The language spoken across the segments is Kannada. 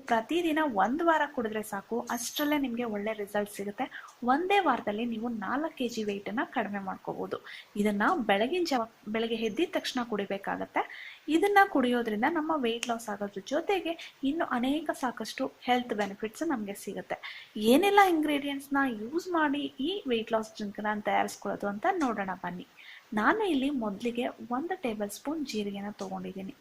ಪ್ರತಿದಿನ 1 ವಾರ ಕುಡಿದ್ರೆ ಸಾಕು, ಅಷ್ಟರಲ್ಲೇ ನಿಮಗೆ ಒಳ್ಳೆ ರಿಸಲ್ಟ್ ಸಿಗುತ್ತೆ. ಒಂದೇ ವಾರದಲ್ಲಿ ನೀವು 4 kg ವೆಯ್ಟನ್ನು ಕಡಿಮೆ ಮಾಡ್ಕೋಬೋದು. ಇದನ್ನು ಬೆಳಗ್ಗೆ ಎದ್ದಿದ ತಕ್ಷಣ ಕುಡಿಬೇಕಾಗತ್ತೆ. ಇದನ್ನು ಕುಡಿಯೋದ್ರಿಂದ ನಮ್ಮ ವೆಯ್ಟ್ ಲಾಸ್ ಆಗೋದ್ರ ಜೊತೆಗೆ ಇನ್ನು ಸಾಕಷ್ಟು ಹೆಲ್ತ್ ಬೆನಿಫಿಟ್ಸ್ ನಮಗೆ ಸಿಗುತ್ತೆ. ಏನೆಲ್ಲ ಇಂಗ್ರೀಡಿಯೆಂಟ್ಸ್ನ ಯೂಸ್ ಮಾಡಿ ಈ ವೆಯ್ಟ್ ಲಾಸ್ ಡ್ರಿಂಕ್ನ ತಯಾರಿಸ್ಕೊಳ್ಳೋದು ಅಂತ ನೋಡೋಣ ಬನ್ನಿ. ನಾನು ಇಲ್ಲಿ ಮೊದಲಿಗೆ 1 ಟೇಬಲ್ ಸ್ಪೂನ್ ಜೀರಿಗೆನ ತೊಗೊಂಡಿದ್ದೀನಿ.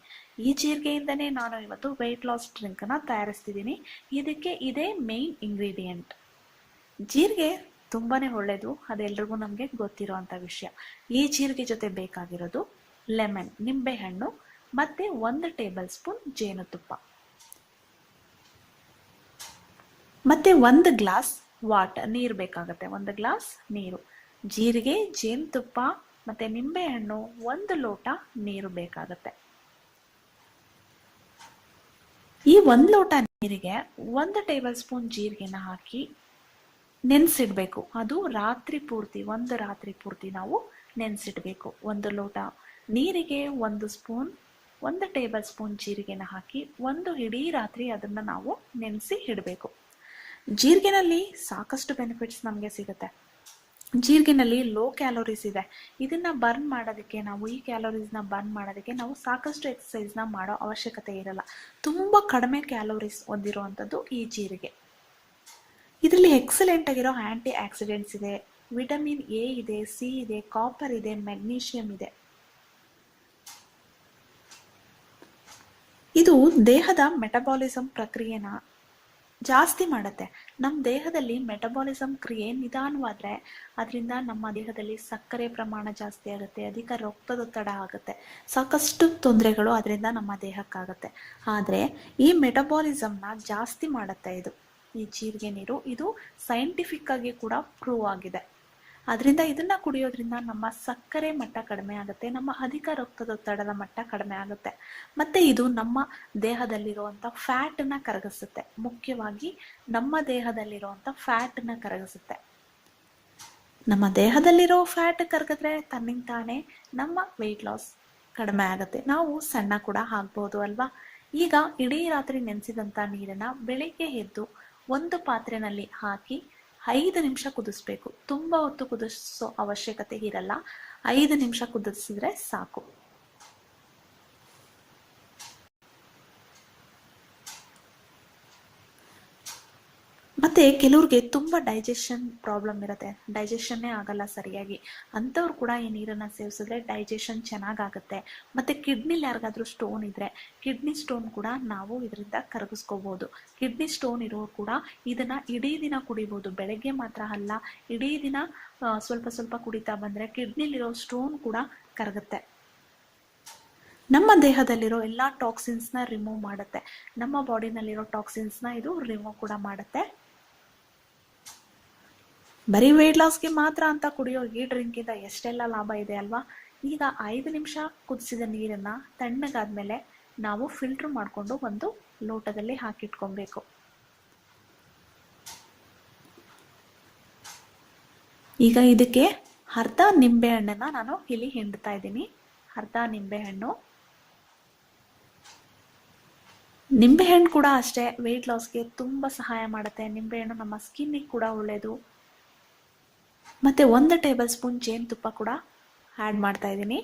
ಈ ಜೀರಿಗೆಯಿಂದನೇ ನಾನು ಇವತ್ತು ವೆಯ್ಟ್ ಲಾಸ್ ಡ್ರಿಂಕನ್ನು ತಯಾರಿಸ್ತಿದ್ದೀನಿ. ಇದಕ್ಕೆ ಇದೇ ಮೇನ್ ಇಂಗ್ರೀಡಿಯೆಂಟ್. ಜೀರಿಗೆ ತುಂಬಾ ಒಳ್ಳೆಯದು, ಅದೆಲ್ರಿಗೂ ನಮಗೆ ಗೊತ್ತಿರೋವಂಥ ವಿಷಯ. ಈ ಜೀರಿಗೆ ಜೊತೆ ಬೇಕಾಗಿರೋದು ಲೆಮನ್, ನಿಂಬೆಹಣ್ಣು ಮತ್ತು 1 ಟೇಬಲ್ ಸ್ಪೂನ್ ಜೇನುತುಪ್ಪ ಮತ್ತು 1 ಗ್ಲಾಸ್ ನೀರು ಬೇಕಾಗುತ್ತೆ. 1 ಗ್ಲಾಸ್ ನೀರು, ಜೀರಿಗೆ, ಜೇನುತುಪ್ಪ ಮತ್ತು ನಿಂಬೆಹಣ್ಣು, 1 ಲೋಟ ನೀರು ಬೇಕಾಗುತ್ತೆ. ಈ 1 ಲೋಟ ನೀರಿಗೆ 1 ಟೇಬಲ್ ಸ್ಪೂನ್ ಜೀರಿಗೆನ ಹಾಕಿ ನೆನೆಸಿಡಬೇಕು. ಅದು ಒಂದು ರಾತ್ರಿ ಪೂರ್ತಿ ನಾವು ನೆನೆಸಿಡಬೇಕು. 1 ಲೋಟ ನೀರಿಗೆ 1 ಟೇಬಲ್ ಸ್ಪೂನ್ ಜೀರಿಗೆನ ಹಾಕಿ ಇಡೀ ರಾತ್ರಿ ಅದನ್ನು ನಾವು ನೆನೆಸಿ ಇಡಬೇಕು. ಜೀರಿಗೆನಲ್ಲಿ ಸಾಕಷ್ಟು ಬೆನಿಫಿಟ್ಸ್ ನಮಗೆ ಸಿಗುತ್ತೆ. ಜೀರಿಗೆನಲ್ಲಿ ಲೋ ಕ್ಯಾಲೋರೀಸ್ ಇದೆ. ಇದನ್ನು ಬರ್ನ್ ಮಾಡೋದಕ್ಕೆ ಈ ಕ್ಯಾಲೋರೀಸ್ನ ಬರ್ನ್ ಮಾಡೋದಕ್ಕೆ ನಾವು ಸಾಕಷ್ಟು ಎಕ್ಸಸೈಸ್ನ ಮಾಡೋ ಅವಶ್ಯಕತೆ ಇರಲ್ಲ. ತುಂಬ ಕಡಿಮೆ ಕ್ಯಾಲೋರೀಸ್ ಹೊಂದಿರುವಂಥದ್ದು ಈ ಜೀರಿಗೆ. ಇದರಲ್ಲಿ ಎಕ್ಸಲೆಂಟ್ ಆಗಿರೋ ಆ್ಯಂಟಿ ಆಕ್ಸಿಡೆಂಟ್ಸ್ ಇದೆ, ವಿಟಮಿನ್ ಎ ಇದೆ, ಸಿ ಇದೆ, ಕಾಪರ್ ಇದೆ, ಮೆಗ್ನೀಷಿಯಂ ಇದೆ. ಇದು ದೇಹದ ಮೆಟಬಾಲಿಸಮ್ ಪ್ರಕ್ರಿಯೆನ ಜಾಸ್ತಿ ಮಾಡುತ್ತೆ. ನಮ್ಮ ದೇಹದಲ್ಲಿ ಮೆಟಬಾಲಿಸಮ್ ಕ್ರಿಯೆ ನಿಧಾನವಾದರೆ ಅದರಿಂದ ನಮ್ಮ ದೇಹದಲ್ಲಿ ಸಕ್ಕರೆ ಪ್ರಮಾಣ ಜಾಸ್ತಿ ಆಗುತ್ತೆ, ಅಧಿಕ ರಕ್ತದೊತ್ತಡ ಆಗುತ್ತೆ, ಸಾಕಷ್ಟು ತೊಂದರೆಗಳು ಅದರಿಂದ ನಮ್ಮ ದೇಹಕ್ಕಾಗುತ್ತೆ. ಆದರೆ ಈ ಮೆಟಬಾಲಿಸಮ್ನ ಜಾಸ್ತಿ ಮಾಡುತ್ತೆ ಈ ಜೀರಿಗೆ ನೀರು. ಇದು ಸೈಂಟಿಫಿಕ್ ಆಗಿ ಕೂಡ ಪ್ರೂವ್ ಆಗಿದೆ. ಅದರಿಂದ ಇದನ್ನು ಕುಡಿಯೋದ್ರಿಂದ ನಮ್ಮ ಸಕ್ಕರೆ ಮಟ್ಟ ಕಡಿಮೆ ಆಗುತ್ತೆ, ನಮ್ಮ ಅಧಿಕ ರಕ್ತದೊತ್ತಡದ ಮಟ್ಟ ಕಡಿಮೆ ಆಗುತ್ತೆ, ಮತ್ತು ಇದು ನಮ್ಮ ದೇಹದಲ್ಲಿರುವಂಥ ಫ್ಯಾಟನ್ನು ಕರಗಿಸುತ್ತೆ. ಮುಖ್ಯವಾಗಿ ನಮ್ಮ ದೇಹದಲ್ಲಿರುವಂಥ ಫ್ಯಾಟನ್ನು ಕರಗಿಸುತ್ತೆ. ನಮ್ಮ ದೇಹದಲ್ಲಿರೋ ಫ್ಯಾಟ್ ಕರಗಿದ್ರೆ ತನ್ನಿಂತಾನೇ ನಮ್ಮ ವೆಯ್ಟ್ ಲಾಸ್ ಕಡಿಮೆ ಆಗುತ್ತೆ, ನಾವು ಸಣ್ಣ ಕೂಡ ಆಗ್ಬೋದು ಅಲ್ವಾ. ಈಗ ಇಡೀ ರಾತ್ರಿ ನೆನೆಸಿದಂಥ ನೀರನ್ನು ಬೆಳಿಗ್ಗೆ ಎದ್ದು 1 ಪಾತ್ರೆಯಲ್ಲಿ ಹಾಕಿ 5 ನಿಮಿಷ ಕುದಿಸ್ಬೇಕು. ತುಂಬ ಹೊತ್ತು ಕುದಿಸೋ ಅವಶ್ಯಕತೆ ಇರಲ್ಲ, 5 ನಿಮಿಷ ಕುದಿಸಿದ್ರೆ ಸಾಕು. ಮತ್ತು ಕೆಲವ್ರಿಗೆ ತುಂಬ ಡೈಜೆಷನ್ ಪ್ರಾಬ್ಲಮ್ ಇರುತ್ತೆ, ಡೈಜೆಷನ್ನೇ ಆಗಲ್ಲ ಸರಿಯಾಗಿ. ಅಂಥವ್ರು ಕೂಡ ಈ ನೀರನ್ನು ಸೇವಿಸಿದ್ರೆ ಡೈಜೆಷನ್ ಚೆನ್ನಾಗಾಗುತ್ತೆ. ಮತ್ತು ಕಿಡ್ನಿಲಿ ಯಾರಿಗಾದ್ರೂ ಸ್ಟೋನ್ ಇದ್ದರೆ ಕಿಡ್ನಿ ಸ್ಟೋನ್ ಕೂಡ ನಾವು ಇದರಿಂದ ಕರಗಿಸ್ಕೋಬೋದು. ಕಿಡ್ನಿ ಸ್ಟೋನ್ ಇರೋರು ಕೂಡ ಇದನ್ನು ಇಡೀ ದಿನ ಕುಡಿಬೋದು, ಬೆಳಗ್ಗೆ ಮಾತ್ರ ಅಲ್ಲ, ಇಡೀ ದಿನ ಸ್ವಲ್ಪ ಸ್ವಲ್ಪ ಕುಡಿತಾ ಬಂದರೆ ಕಿಡ್ನಿಲಿರೋ ಸ್ಟೋನ್ ಕೂಡ ಕರಗುತ್ತೆ. ನಮ್ಮ ದೇಹದಲ್ಲಿರೋ ಎಲ್ಲ ಟಾಕ್ಸಿನ್ಸ್ನ ರಿಮೂವ್ ಮಾಡುತ್ತೆ. ನಮ್ಮ ಬಾಡಿನಲ್ಲಿರೋ ಟಾಕ್ಸಿನ್ಸ್ನ ಇದು ರಿಮೂವ್ ಕೂಡ ಮಾಡುತ್ತೆ. ಬರೀ ವೆಯ್ಟ್ ಲಾಸ್ಗೆ ಮಾತ್ರ ಅಂತ ಕುಡಿಯೋ ಈ ಡ್ರಿಂಕಿಂದ ಎಷ್ಟೆಲ್ಲ ಲಾಭ ಇದೆ ಅಲ್ವಾ. ಈಗ 5 ನಿಮಿಷ ಕುದಿಸಿದ ನೀರನ್ನು ತಣ್ಣಗಾದ್ಮೇಲೆ ನಾವು ಫಿಲ್ಟ್ರ್ ಮಾಡಿಕೊಂಡು 1 ಲೋಟದಲ್ಲಿ ಹಾಕಿಟ್ಕೊಬೇಕು. ಈಗ ಇದಕ್ಕೆ ಅರ್ಧ ನಿಂಬೆಹಣ್ಣನ್ನು ನಾನು ಇಲ್ಲಿ ಹಿಂಡ್ತಾ ಇದ್ದೀನಿ. ಅರ್ಧ ನಿಂಬೆಹಣ್ಣು ಕೂಡ ಅಷ್ಟೇ ವೆಯ್ಟ್ ಲಾಸ್ಗೆ ತುಂಬ ಸಹಾಯ ಮಾಡುತ್ತೆ. ನಿಂಬೆಹಣ್ಣು ನಮ್ಮ ಸ್ಕಿನ್ನಿಗೆ ಕೂಡ ಒಳ್ಳೆಯದು. ಮತ್ತು 1 ಟೇಬಲ್ ಸ್ಪೂನ್ ಜೇನುತುಪ್ಪ ಕೂಡ ಆ್ಯಡ್ ಮಾಡ್ತಾ ಇದ್ದೀನಿ.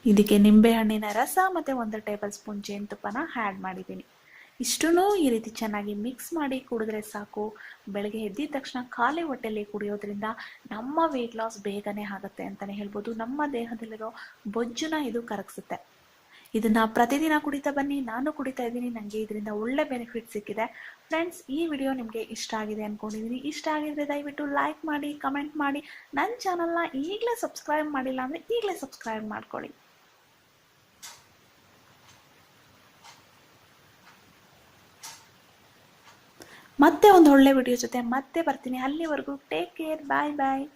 ಇದಕ್ಕೆ ನಿಂಬೆಹಣ್ಣಿನ ರಸ ಮತ್ತು 1 ಟೇಬಲ್ ಸ್ಪೂನ್ ಜೇನುತುಪ್ಪನ ಆ್ಯಡ್ ಮಾಡಿದ್ದೀನಿ. ಇಷ್ಟೂ ಈ ರೀತಿ ಚೆನ್ನಾಗಿ ಮಿಕ್ಸ್ ಮಾಡಿ ಕುಡಿದ್ರೆ ಸಾಕು. ಬೆಳಗ್ಗೆ ಎದ್ದಿದ ತಕ್ಷಣ ಖಾಲಿ ಹೊಟ್ಟೆಯಲ್ಲಿ ಕುಡಿಯೋದ್ರಿಂದ ನಮ್ಮ ವೆಯ್ಟ್ ಲಾಸ್ ಬೇಗನೆ ಆಗುತ್ತೆ ಅಂತಲೇ ಹೇಳ್ಬೋದು. ನಮ್ಮ ದೇಹದಲ್ಲಿರೋ ಬೊಜ್ಜನ್ನ ಇದು ಕರಗಿಸುತ್ತೆ. ಇದನ್ನು ಪ್ರತಿದಿನ ಕುಡಿತಾ ಬನ್ನಿ. ನಾನು ಕುಡಿತಾ ಇದ್ದೀನಿ, ನನಗೆ ಇದರಿಂದ ಒಳ್ಳೆ ಬೆನಿಫಿಟ್ ಸಿಕ್ಕಿದೆ. ಫ್ರೆಂಡ್ಸ್, ಈ ವಿಡಿಯೋ ನಿಮಗೆ ಇಷ್ಟ ಆಗಿದೆ ಅಂದ್ಕೊಂಡಿದ್ದೀನಿ. ಇಷ್ಟ ಆಗಿದ್ರೆ ದಯವಿಟ್ಟು ಲೈಕ್ ಮಾಡಿ, ಕಮೆಂಟ್ ಮಾಡಿ. ನನ್ನ ಚಾನಲ್ನ ಈಗಲೇ ಸಬ್ಸ್ಕ್ರೈಬ್ ಮಾಡಿಲ್ಲ ಅಂದರೆ ಈಗಲೇ ಸಬ್ಸ್ಕ್ರೈಬ್ ಮಾಡ್ಕೊಳ್ಳಿ. ಮತ್ತೆ ಒಂದು ಒಳ್ಳೆ ವಿಡಿಯೋ ಜೊತೆ ಮತ್ತೆ ಬರ್ತೀನಿ. ಅಲ್ಲಿವರೆಗೂ ಟೇಕ್ ಕೇರ್, ಬಾಯ್ ಬಾಯ್.